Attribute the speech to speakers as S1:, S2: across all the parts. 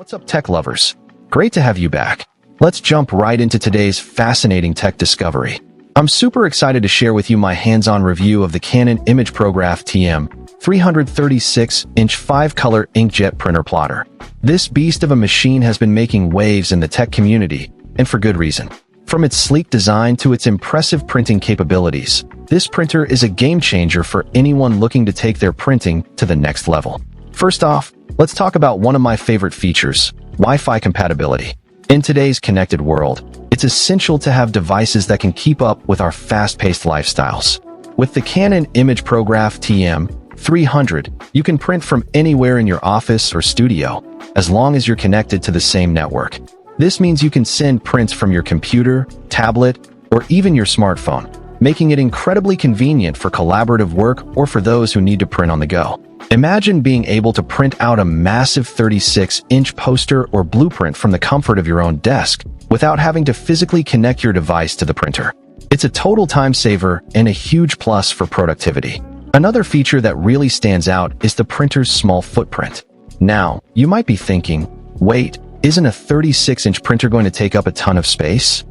S1: What's up, tech lovers? Great to have you back. Let's jump right into today's fascinating tech discovery. I'm super excited to share with you my hands-on review of the Canon imagePROGRAF TM-300 5-color inkjet printer plotter. This beast of a machine has been making waves in the tech community, and for good reason. From its sleek design to its impressive printing capabilities, this printer is a game-changer for anyone looking to take their printing to the next level. First off, let's talk about one of my favorite features, Wi-Fi compatibility. In today's connected world, it's essential to have devices that can keep up with our fast-paced lifestyles. With the Canon imagePROGRAF TM-300, you can print from anywhere in your office or studio, as long as you're connected to the same network. This means you can send prints from your computer, tablet, or even your smartphone, making it incredibly convenient for collaborative work or for those who need to print on the go. Imagine being able to print out a massive 36-inch poster or blueprint from the comfort of your own desk without having to physically connect your device to the printer. It's a total time saver and a huge plus for productivity. Another feature that really stands out is the printer's small footprint. Now, you might be thinking, wait, isn't a 36-inch printer going to take up a ton of space?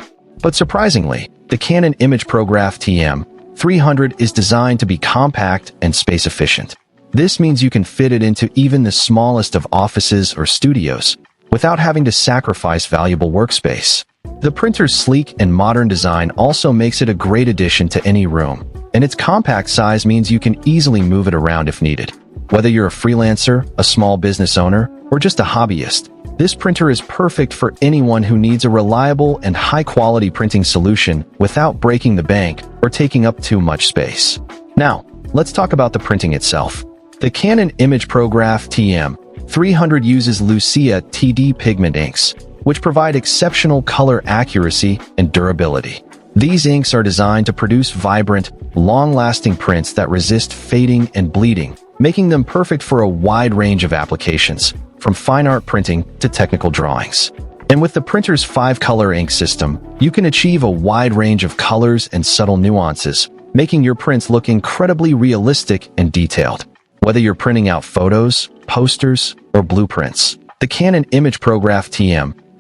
S1: But surprisingly, the Canon imagePROGRAF TM-300 is designed to be compact and space efficient. This means you can fit it into even the smallest of offices or studios without having to sacrifice valuable workspace. The printer's sleek and modern design also makes it a great addition to any room, and its compact size means you can easily move it around if needed. Whether you're a freelancer, a small business owner, or just a hobbyist, this printer is perfect for anyone who needs a reliable and high-quality printing solution without breaking the bank or taking up too much space. Now, let's talk about the printing itself. The Canon imagePROGRAF TM-300 uses Lucia TD pigment inks, which provide exceptional color accuracy and durability. These inks are designed to produce vibrant, long-lasting prints that resist fading and bleeding, making them perfect for a wide range of applications, from fine art printing to technical drawings. And with the printer's 5-color ink system, you can achieve a wide range of colors and subtle nuances, making your prints look incredibly realistic and detailed. Whether you're printing out photos, posters, or blueprints, the Canon imagePROGRAF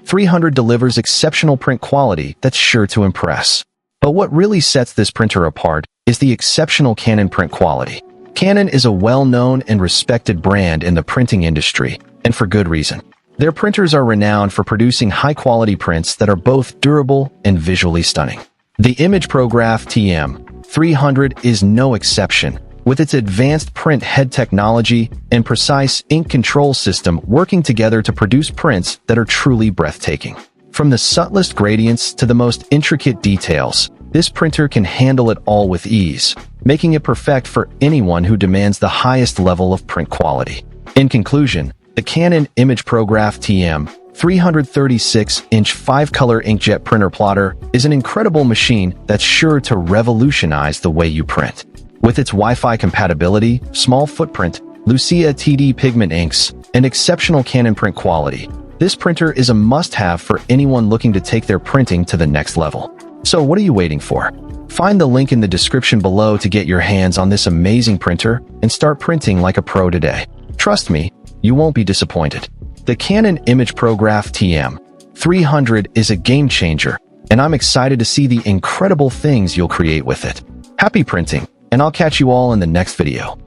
S1: TM-300 delivers exceptional print quality that's sure to impress. But what really sets this printer apart is the exceptional Canon print quality. Canon is a well-known and respected brand in the printing industry, and for good reason. Their printers are renowned for producing high-quality prints that are both durable and visually stunning. The imagePROGRAF TM-300 is no exception, with its advanced print head technology and precise ink control system working together to produce prints that are truly breathtaking. From the subtlest gradients to the most intricate details, this printer can handle it all with ease, making it perfect for anyone who demands the highest level of print quality. In conclusion, the Canon imagePROGRAF TM-336 5-color inkjet printer plotter is an incredible machine that's sure to revolutionize the way you print. With its Wi-Fi compatibility, small footprint, Lucia TD pigment inks, and exceptional Canon print quality, this printer is a must-have for anyone looking to take their printing to the next level. So what are you waiting for? Find the link in the description below to get your hands on this amazing printer and start printing like a pro today. Trust me, you won't be disappointed. The Canon imagePROGRAF TM-300 is a game-changer, and I'm excited to see the incredible things you'll create with it. Happy printing! And I'll catch you all in the next video.